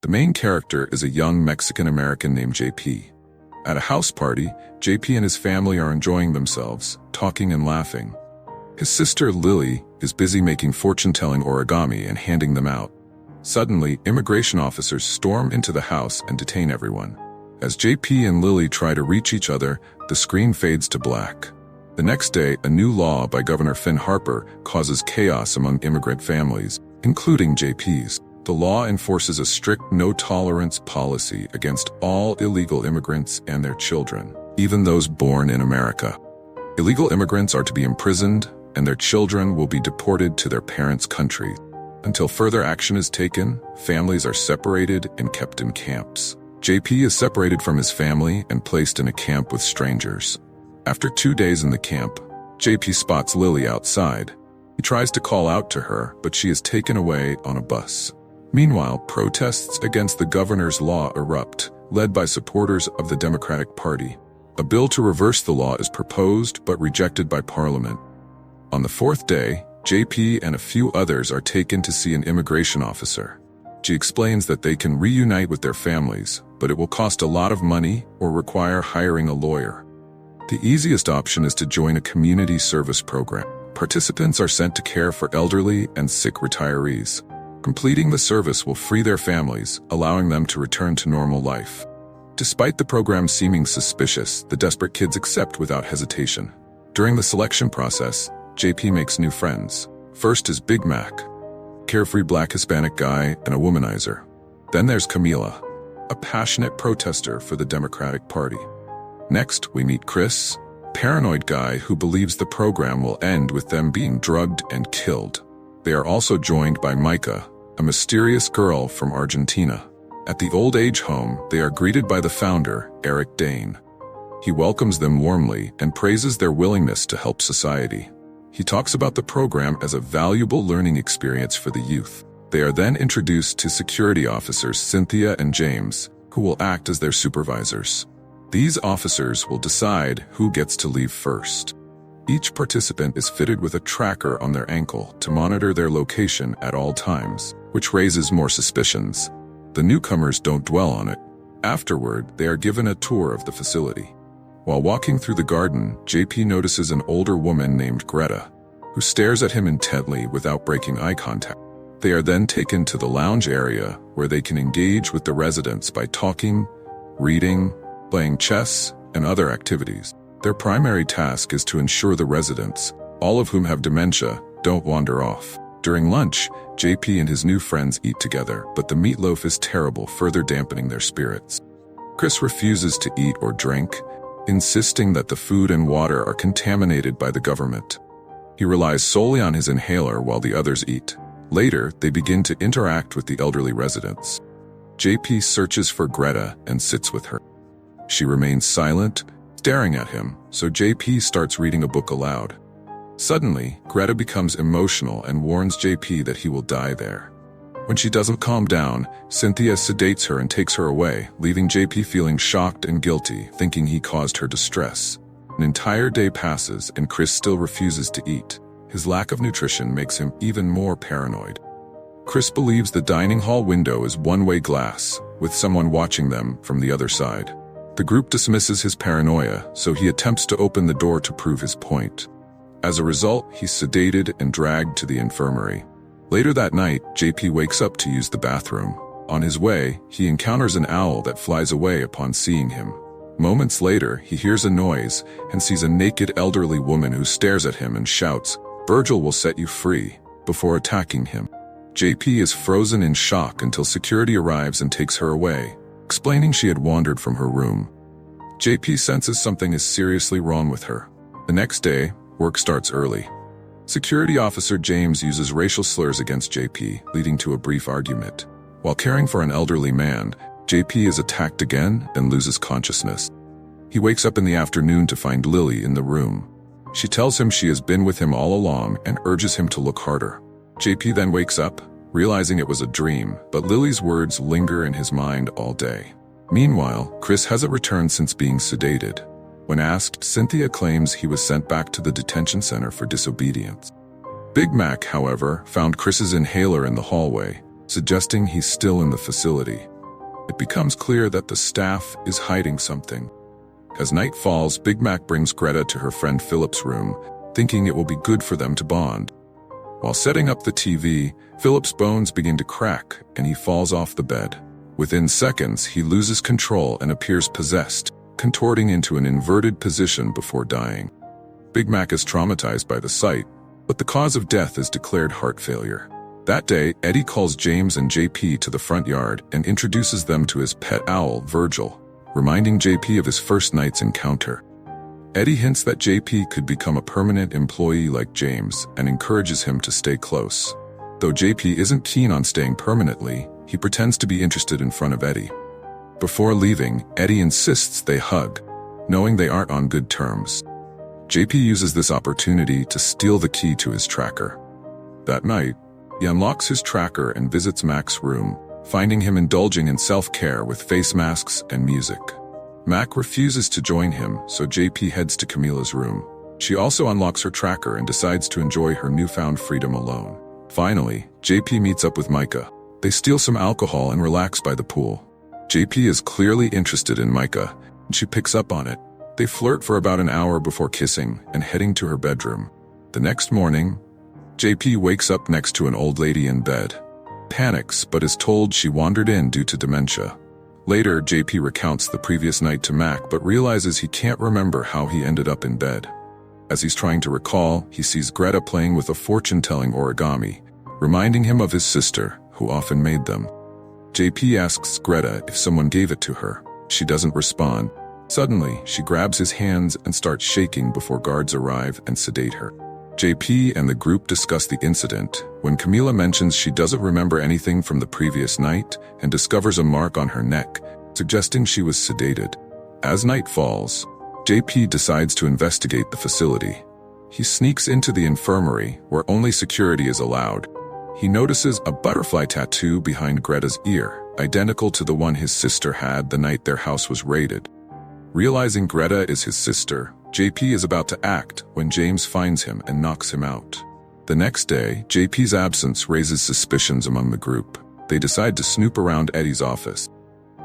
The main character is a young Mexican-American named JP. At a house party, JP and his family are enjoying themselves, talking and laughing. His sister Lily is busy making fortune-telling origami and handing them out. Suddenly, immigration officers storm into the house and detain everyone. As JP and Lily try to reach each other, the screen fades to black. The next day, a new law by Governor Finn Harper causes chaos among immigrant families, including JP's. The law enforces a strict no-tolerance policy against all illegal immigrants and their children, even those born in America. Illegal immigrants are to be imprisoned, and their children will be deported to their parents' country. Until further action is taken, families are separated and kept in camps. JP is separated from his family and placed in a camp with strangers. After 2 days in the camp, JP spots Lily outside. He tries to call out to her, but she is taken away on a bus. Meanwhile, protests against the governor's law erupt, led by supporters of the Democratic Party. A bill to reverse the law is proposed but rejected by Parliament. On the 4th day, JP and a few others are taken to see an immigration officer. She explains that they can reunite with their families, but it will cost a lot of money or require hiring a lawyer. The easiest option is to join a community service program. Participants are sent to care for elderly and sick retirees. Completing the service will free their families, allowing them to return to normal life. Despite the program seeming suspicious, the desperate kids accept without hesitation. During the selection process, JP makes new friends. First is Big Mac, carefree black Hispanic guy and a womanizer. Then there's Camila, a passionate protester for the Democratic Party. Next, we meet Chris, paranoid guy who believes the program will end with them being drugged and killed. They are also joined by Micah, a mysterious girl from Argentina. At the old age home, they are greeted by the founder, Eric Dane. He welcomes them warmly and praises their willingness to help society. He talks about the program as a valuable learning experience for the youth. They are then introduced to security officers Cynthia and James, who will act as their supervisors. These officers will decide who gets to leave first. Each participant is fitted with a tracker on their ankle to monitor their location at all times, which raises more suspicions. The newcomers don't dwell on it. Afterward, they are given a tour of the facility. While walking through the garden, JP notices an older woman named Greta, who stares at him intently without breaking eye contact. They are then taken to the lounge area where they can engage with the residents by talking, reading, playing chess, and other activities. Their primary task is to ensure the residents, all of whom have dementia, don't wander off. During lunch, JP and his new friends eat together, but the meatloaf is terrible, further dampening their spirits. Chris refuses to eat or drink, insisting that the food and water are contaminated by the government. He relies solely on his inhaler while the others eat. Later, they begin to interact with the elderly residents. JP searches for Greta and sits with her. She remains silent, staring at him, so JP starts reading a book aloud. Suddenly, Greta becomes emotional and warns JP that he will die there. When she doesn't calm down, Cynthia sedates her and takes her away, leaving JP feeling shocked and guilty, thinking he caused her distress. An entire day passes and Chris still refuses to eat. His lack of nutrition makes him even more paranoid. Chris believes the dining hall window is one-way glass, with someone watching them from the other side. The group dismisses his paranoia, so he attempts to open the door to prove his point. As a result, he's sedated and dragged to the infirmary. Later that night, JP wakes up to use the bathroom. On his way, he encounters an owl that flies away upon seeing him. Moments later, he hears a noise and sees a naked elderly woman who stares at him and shouts, "Virgil will set you free," before attacking him. JP is frozen in shock until security arrives and takes her away, explaining she had wandered from her room. JP senses something is seriously wrong with her. The next day, work starts early. Security officer James uses racial slurs against JP, leading to a brief argument. While caring for an elderly man, JP is attacked again and loses consciousness. He wakes up in the afternoon to find Lily in the room. She tells him she has been with him all along and urges him to look harder. JP then wakes up, realizing it was a dream, but Lily's words linger in his mind all day. Meanwhile, Chris hasn't returned since being sedated. When asked, Cynthia claims he was sent back to the detention center for disobedience. Big Mac, however, found Chris's inhaler in the hallway. suggesting he's still in the facility. It becomes clear that the staff is hiding something. As night falls, Big Mac brings Greta to her friend Philip's room, thinking it will be good for them to bond. While setting up the TV, Philip's bones begin to crack and he falls off the bed. Within seconds, he loses control and appears possessed, contorting into an inverted position before dying. Big Mac is traumatized by the sight, but the cause of death is declared heart failure. That day, Eddie calls James and JP to the front yard and introduces them to his pet owl, Virgil, reminding JP of his first night's encounter. Eddie hints that JP could become a permanent employee like James and encourages him to stay close. Though JP isn't keen on staying permanently, he pretends to be interested in front of Eddie. Before leaving, Eddie insists they hug, knowing they aren't on good terms. JP uses this opportunity to steal the key to his tracker. That night, he unlocks his tracker and visits Mac's room, finding him indulging in self-care with face masks and music. Mac refuses to join him, so JP heads to Camila's room. She also unlocks her tracker and decides to enjoy her newfound freedom alone. Finally, JP meets up with Micah. They steal some alcohol and relax by the pool. JP is clearly interested in Micah, and she picks up on it. They flirt for about an hour before kissing and heading to her bedroom. The next morning, JP wakes up next to an old lady in bed. Panics, but is told she wandered in due to dementia. Later, JP recounts the previous night to Mac, but realizes he can't remember how he ended up in bed. As he's trying to recall, he sees Greta playing with a fortune-telling origami, reminding him of his sister, who often made them. JP asks Greta if someone gave it to her. She doesn't respond. Suddenly, she grabs his hands and starts shaking before guards arrive and sedate her. JP and the group discuss the incident when Camila mentions she doesn't remember anything from the previous night and discovers a mark on her neck, suggesting she was sedated. As night falls, JP decides to investigate the facility. He sneaks into the infirmary, where only security is allowed. He notices a butterfly tattoo behind Greta's ear, identical to the one his sister had the night their house was raided. Realizing Greta is his sister, JP is about to act when James finds him and knocks him out. The next day, JP's absence raises suspicions among the group. They decide to snoop around Eddie's office.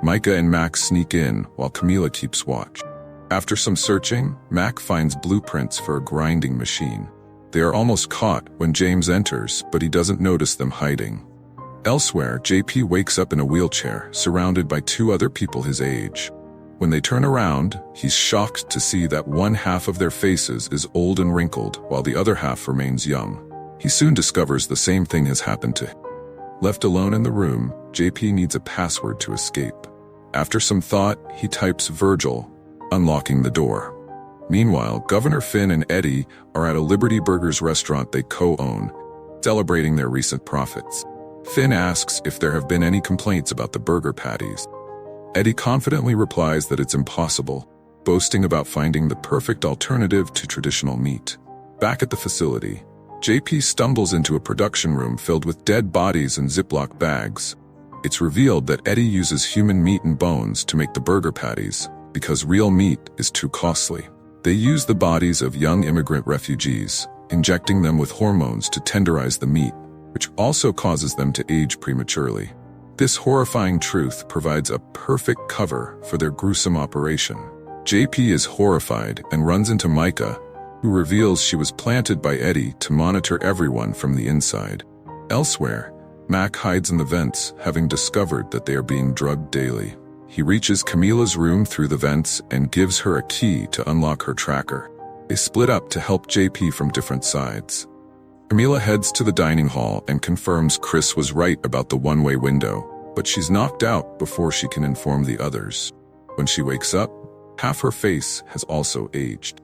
Micah and Max sneak in while Camila keeps watch. After some searching, Mac finds blueprints for a grinding machine. They are almost caught when James enters, but he doesn't notice them hiding. Elsewhere, JP wakes up in a wheelchair, surrounded by two other people his age. When they turn around, he's shocked to see that one half of their faces is old and wrinkled, while the other half remains young. He soon discovers the same thing has happened to him. Left alone in the room, JP needs a password to escape. After some thought, he types Virgil, unlocking the door. Meanwhile, Governor Finn and Eddie are at a Liberty Burgers restaurant they co-own, celebrating their recent profits. Finn asks if there have been any complaints about the burger patties. Eddie confidently replies that it's impossible, boasting about finding the perfect alternative to traditional meat. Back at the facility, JP stumbles into a production room filled with dead bodies and Ziploc bags. It's revealed that Eddie uses human meat and bones to make the burger patties, because real meat is too costly. They use the bodies of young immigrant refugees, injecting them with hormones to tenderize the meat, which also causes them to age prematurely. This horrifying truth provides a perfect cover for their gruesome operation. JP is horrified and runs into Micah, who reveals she was planted by Eddie to monitor everyone from the inside. Elsewhere, Mac hides in the vents, having discovered that they are being drugged daily. He reaches Camila's room through the vents and gives her a key to unlock her tracker. They split up to help JP from different sides. Camila heads to the dining hall and confirms Chris was right about the one-way window, but she's knocked out before she can inform the others. When she wakes up, half her face has also aged.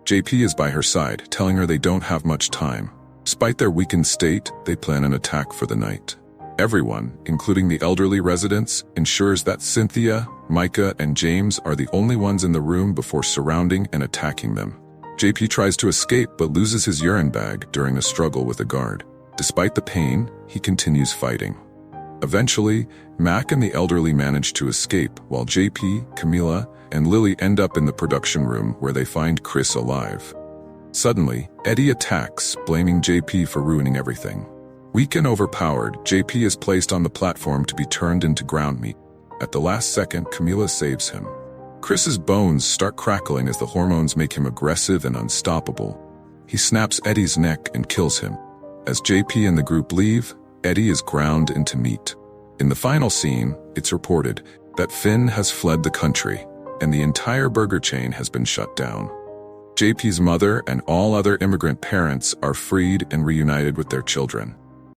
JP is by her side, telling her they don't have much time. Despite their weakened state, they plan an attack for the night. Everyone, including the elderly residents, ensures that Cynthia, Micah, and James are the only ones in the room before surrounding and attacking them. JP tries to escape but loses his urine bag during a struggle with a guard. Despite the pain, he continues fighting. Eventually, Mac and the elderly manage to escape, while JP, Camila, and Lily end up in the production room where they find Chris alive. Suddenly, Eddie attacks, blaming JP for ruining everything. Weak and overpowered, JP is placed on the platform to be turned into ground meat. At the last second, Camila saves him. Chris's bones start crackling as the hormones make him aggressive and unstoppable. He snaps Eddie's neck and kills him. As JP and the group leave, Eddie is ground into meat. In the final scene, it's reported that Finn has fled the country, and the entire burger chain has been shut down. JP's mother and all other immigrant parents are freed and reunited with their children.